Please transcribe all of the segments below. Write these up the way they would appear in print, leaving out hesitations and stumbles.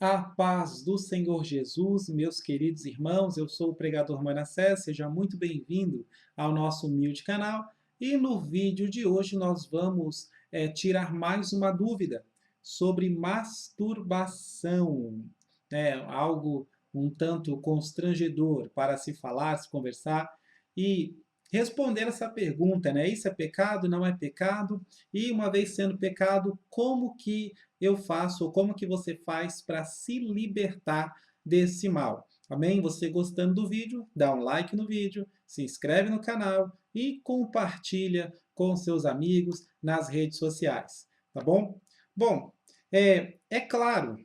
A paz do Senhor Jesus, meus queridos irmãos, eu sou o pregador Manassés, seja muito bem-vindo ao nosso humilde canal. E no vídeo de hoje nós vamos tirar mais uma dúvida sobre masturbação. Algo um tanto constrangedor para se falar, se conversar e responder essa pergunta, né? Isso é pecado, não é pecado? E uma vez sendo pecado, como que eu faço, ou como que você faz para se libertar desse mal. Amém? Você gostando do vídeo, dá um like no vídeo, se inscreve no canal e compartilha com seus amigos nas redes sociais, tá bom? Bom, é claro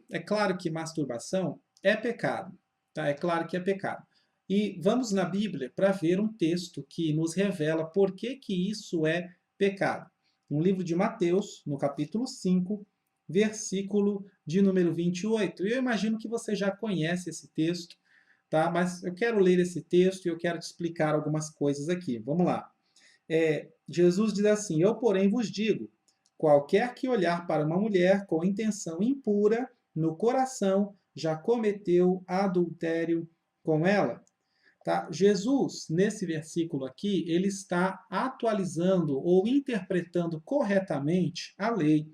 que masturbação é pecado, tá? É claro que é pecado. E vamos na Bíblia para ver um texto que nos revela por que que isso é pecado. No livro de Mateus, no capítulo 5, versículo de número 28. E eu imagino que você já conhece esse texto, tá? Mas eu quero ler esse texto e eu quero te explicar algumas coisas aqui. Vamos lá. Jesus diz assim: Eu, porém, vos digo: qualquer que olhar para uma mulher com intenção impura no coração já cometeu adultério com ela. Tá? Jesus, nesse versículo aqui, ele está atualizando ou interpretando corretamente a lei.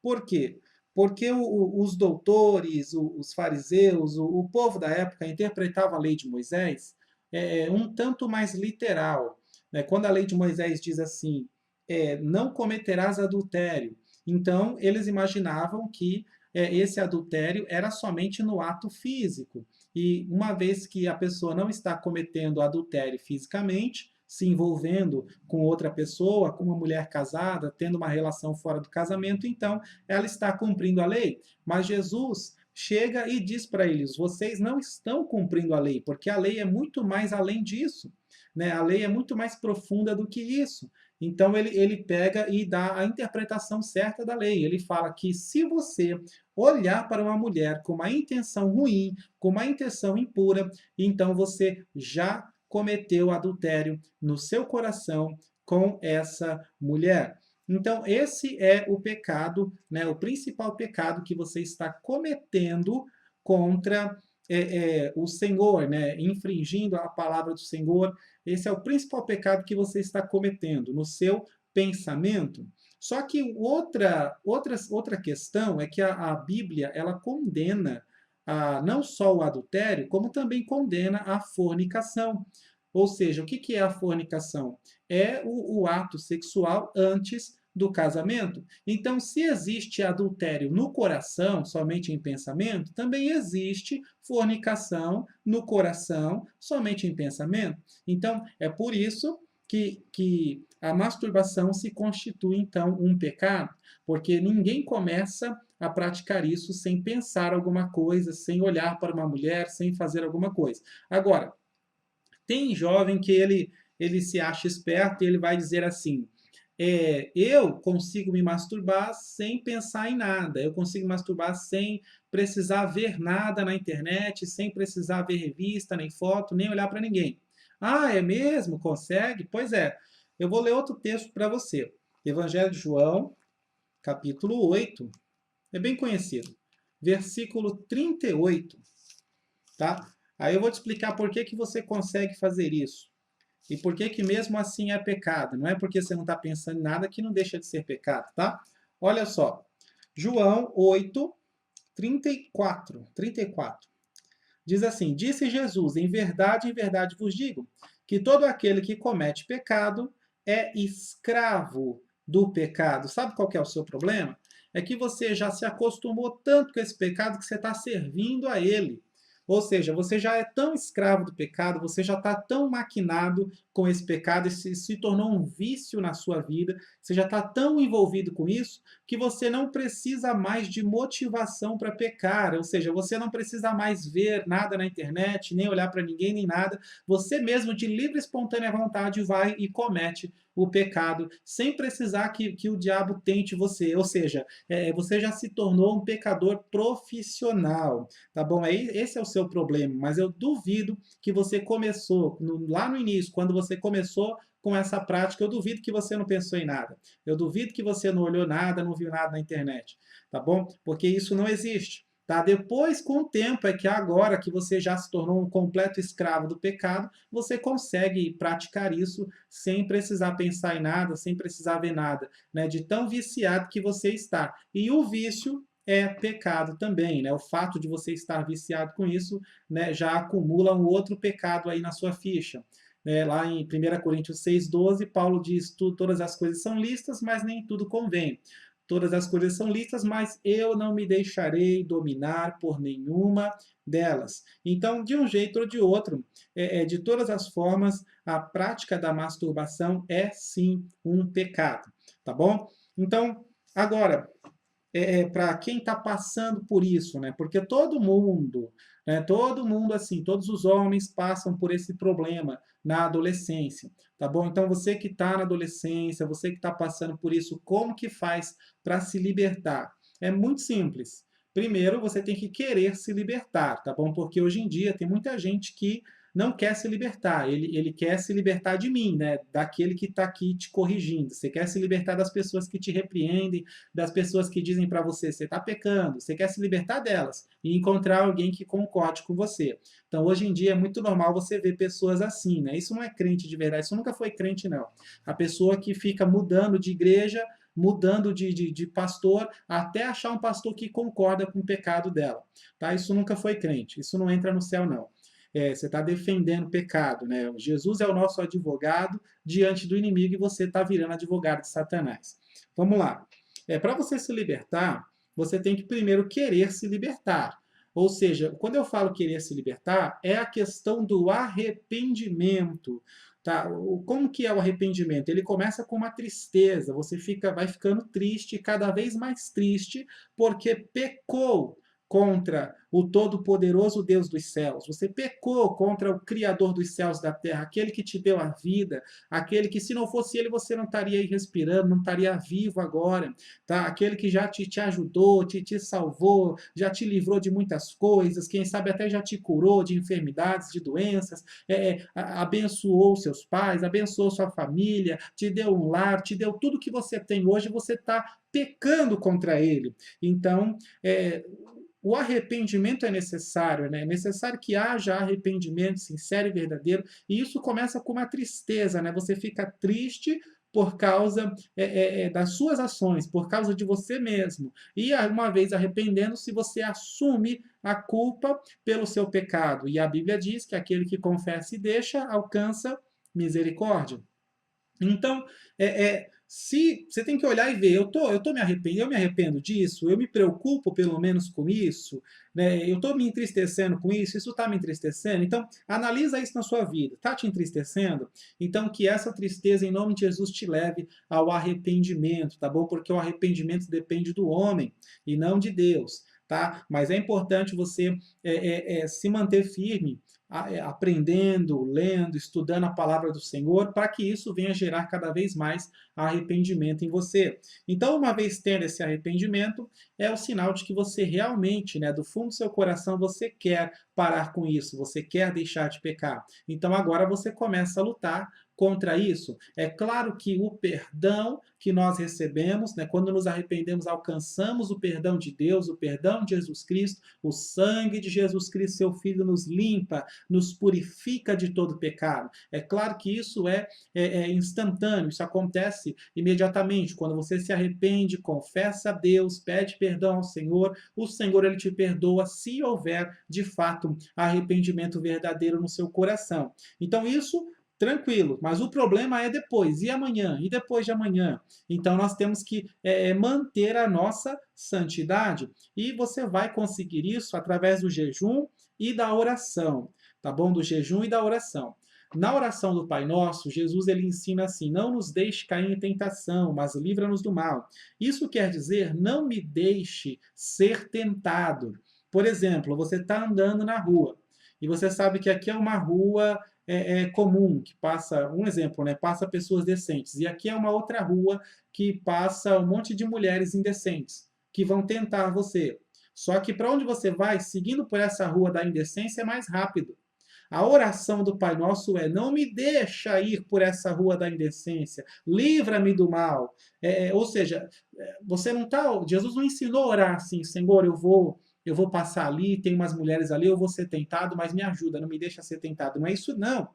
Por quê? Porque os doutores, os fariseus, o povo da época interpretava a lei de Moisés um tanto mais literal. Né? Quando a lei de Moisés diz assim, não cometerás adultério, então eles imaginavam que esse adultério era somente no ato físico. E uma vez que a pessoa não está cometendo adultério fisicamente, se envolvendo com outra pessoa, com uma mulher casada, tendo uma relação fora do casamento, então ela está cumprindo a lei. Mas Jesus chega e diz para eles: vocês não estão cumprindo a lei, porque a lei é muito mais além disso. Né? A lei é muito mais profunda do que isso. Então ele pega e dá a interpretação certa da lei. Ele fala que se você olhar para uma mulher com uma intenção ruim, com uma intenção impura, então você já cometeu adultério no seu coração com essa mulher. Então, esse é o pecado, né, o principal pecado que você está cometendo contra o Senhor, né, infringindo a palavra do Senhor. Esse é o principal pecado que você está cometendo no seu pensamento. Só que outra questão é que a Bíblia ela condena não só o adultério, como também condena a fornicação. Ou seja, o que é a fornicação? É o ato sexual antes do casamento. Então, se existe adultério no coração, somente em pensamento, também existe fornicação no coração, somente em pensamento. Então, é por isso que a masturbação se constitui, então, um pecado, porque ninguém começa a praticar isso sem pensar alguma coisa, sem olhar para uma mulher, sem fazer alguma coisa. Agora, tem jovem que ele se acha esperto e ele vai dizer assim: eu consigo me masturbar sem pensar em nada, eu consigo me masturbar sem precisar ver nada na internet, sem precisar ver revista, nem foto, nem olhar para ninguém. Ah, é mesmo? Consegue? Pois é. Eu vou ler outro texto para você. Evangelho de João, capítulo 8, é bem conhecido. Versículo 38, tá? Aí eu vou te explicar por que que você consegue fazer isso. E por que que mesmo assim é pecado. Não é porque você não está pensando em nada que não deixa de ser pecado, tá? Olha só. João 8, 34. Diz assim: Disse Jesus, em verdade vos digo, que todo aquele que comete pecado é escravo do pecado. Sabe qual que é o seu problema? É que você já se acostumou tanto com esse pecado que você está servindo a ele. Ou seja, você já é tão escravo do pecado, você já está tão maquinado com esse pecado, e se tornou um vício na sua vida, você já está tão envolvido com isso, que você não precisa mais de motivação para pecar, ou seja, você não precisa mais ver nada na internet, nem olhar para ninguém, nem nada. Você mesmo, de livre e espontânea vontade, vai e comete o pecado, sem precisar que o diabo tente você. Ou seja, você já se tornou um pecador profissional, tá bom? Aí esse é o seu problema, mas eu duvido que você começou, lá no início, quando você começou com essa prática, eu duvido que você não pensou em nada. Eu duvido que você não olhou nada, não viu nada na internet, tá bom? Porque isso não existe. Tá? Depois, com o tempo, é que agora que você já se tornou um completo escravo do pecado, você consegue praticar isso sem precisar pensar em nada, sem precisar ver nada, né? De tão viciado que você está. E o vício é pecado também, né? O fato de você estar viciado com isso, né, já acumula um outro pecado aí na sua ficha. Lá em 1 Coríntios 6,12, Paulo diz: todas as coisas são lícitas, mas nem tudo convém. Todas as coisas são lícitas, mas eu não me deixarei dominar por nenhuma delas. Então, de um jeito ou de outro, de todas as formas, a prática da masturbação é sim um pecado, tá bom? Então, agora, para quem está passando por isso, né? Porque todo mundo assim, todos os homens passam por esse problema na adolescência, tá bom? Então você que está na adolescência, você que está passando por isso, como que faz para se libertar? É muito simples. Primeiro, você tem que querer se libertar, tá bom? Porque hoje em dia tem muita gente que não quer se libertar, ele quer se libertar de mim, né? Daquele que está aqui te corrigindo. Você quer se libertar das pessoas que te repreendem, das pessoas que dizem para você, você está pecando, você quer se libertar delas e encontrar alguém que concorde com você. Então, hoje em dia é muito normal você ver pessoas assim, né? Isso não é crente de verdade, isso nunca foi crente, não. A pessoa que fica mudando de igreja, mudando de pastor, até achar um pastor que concorda com o pecado dela. Tá? Isso nunca foi crente, isso não entra no céu, não. Você está defendendo o pecado, né? Jesus é o nosso advogado diante do inimigo e você está virando advogado de Satanás. Vamos lá. Para você se libertar, você tem que primeiro querer se libertar. Ou seja, quando eu falo querer se libertar, é a questão do arrependimento. Tá? Como que é o arrependimento? Ele começa com uma tristeza, você vai ficando triste, cada vez mais triste, porque pecou contra o Todo-Poderoso Deus dos céus. Você pecou contra o Criador dos céus e da terra, aquele que te deu a vida, aquele que, se não fosse ele, você não estaria aí respirando, não estaria vivo agora, tá? Aquele que já te ajudou, te salvou, já te livrou de muitas coisas, quem sabe até já te curou de enfermidades, de doenças, abençoou seus pais, abençoou sua família, te deu um lar, te deu tudo que você tem hoje, você está pecando contra ele. Então, o arrependimento é necessário, né? É necessário que haja arrependimento sincero e verdadeiro, e isso começa com uma tristeza, né? Você fica triste por causa das suas ações, por causa de você mesmo. E uma vez arrependendo-se, você assume a culpa pelo seu pecado. E a Bíblia diz que aquele que confessa e deixa alcança misericórdia. Então, se você tem que olhar e ver, eu me arrependo disso, eu me preocupo pelo menos com isso, né? Eu estou me entristecendo com isso está me entristecendo. Então, analisa isso na sua vida. Está te entristecendo? Então, que essa tristeza, em nome de Jesus, te leve ao arrependimento, tá bom? Porque o arrependimento depende do homem e não de Deus, tá? Mas é importante você se manter firme, aprendendo, lendo, estudando a palavra do Senhor, para que isso venha gerar cada vez mais arrependimento em você. Então, uma vez tendo esse arrependimento, é o sinal de que você realmente, né, do fundo do seu coração, você quer parar com isso, você quer deixar de pecar. Então, agora você começa a lutar contra isso. É claro que o perdão que nós recebemos, né, quando nos arrependemos, alcançamos o perdão de Deus, o perdão de Jesus Cristo, o sangue de Jesus Cristo, seu Filho, nos limpa, nos purifica de todo pecado. É claro que isso é instantâneo, isso acontece imediatamente. Quando você se arrepende, confessa a Deus, pede perdão ao Senhor, o Senhor ele te perdoa se houver, de fato, arrependimento verdadeiro no seu coração. Então, isso tranquilo, mas o problema é depois, e amanhã, e depois de amanhã. Então nós temos que manter a nossa santidade, e você vai conseguir isso através do jejum e da oração, tá bom? Do jejum e da oração. Na oração do Pai Nosso, Jesus ele ensina assim: não nos deixe cair em tentação, mas livra-nos do mal. Isso quer dizer, não me deixe ser tentado. Por exemplo, você está andando na rua, e você sabe que aqui é uma rua comum, que passa, um exemplo, né, passa pessoas decentes, e aqui é uma outra rua que passa um monte de mulheres indecentes, que vão tentar você. Só que para onde você vai, seguindo por essa rua da indecência, é mais rápido. A oração do Pai Nosso é: não me deixa ir por essa rua da indecência, livra-me do mal. Ou seja, você não está. Jesus não ensinou a orar assim: Senhor, eu vou eu vou passar ali, tem umas mulheres ali, eu vou ser tentado, mas me ajuda, não me deixa ser tentado. Não é isso, não.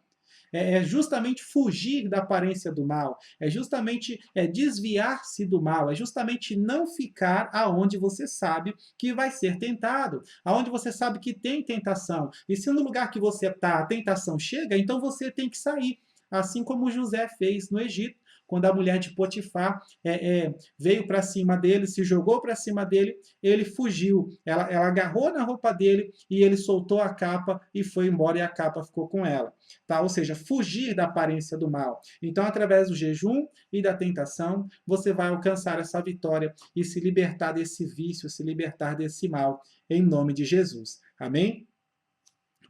É justamente fugir da aparência do mal, é justamente desviar-se do mal, é justamente não ficar aonde você sabe que vai ser tentado, aonde você sabe que tem tentação. E se no lugar que você está a tentação chega, então você tem que sair. Assim como José fez no Egito, quando a mulher de Potifar veio para cima dele, se jogou para cima dele, ele fugiu. Ela agarrou na roupa dele e ele soltou a capa e foi embora e a capa ficou com ela. Tá? Ou seja, fugir da aparência do mal. Então, através do jejum e da tentação, você vai alcançar essa vitória e se libertar desse vício, se libertar desse mal, em nome de Jesus. Amém?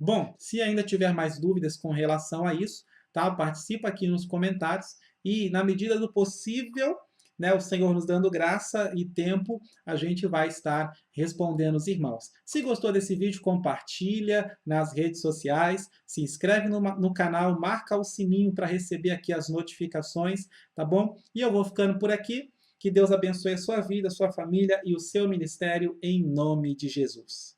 Bom, se ainda tiver mais dúvidas com relação a isso, tá? Participa aqui nos comentários e, na medida do possível, né, o Senhor nos dando graça e tempo, a gente vai estar respondendo os irmãos. Se gostou desse vídeo, compartilha nas redes sociais, se inscreve no canal, marca o sininho para receber aqui as notificações, tá bom? E eu vou ficando por aqui. Que Deus abençoe a sua vida, a sua família e o seu ministério em nome de Jesus.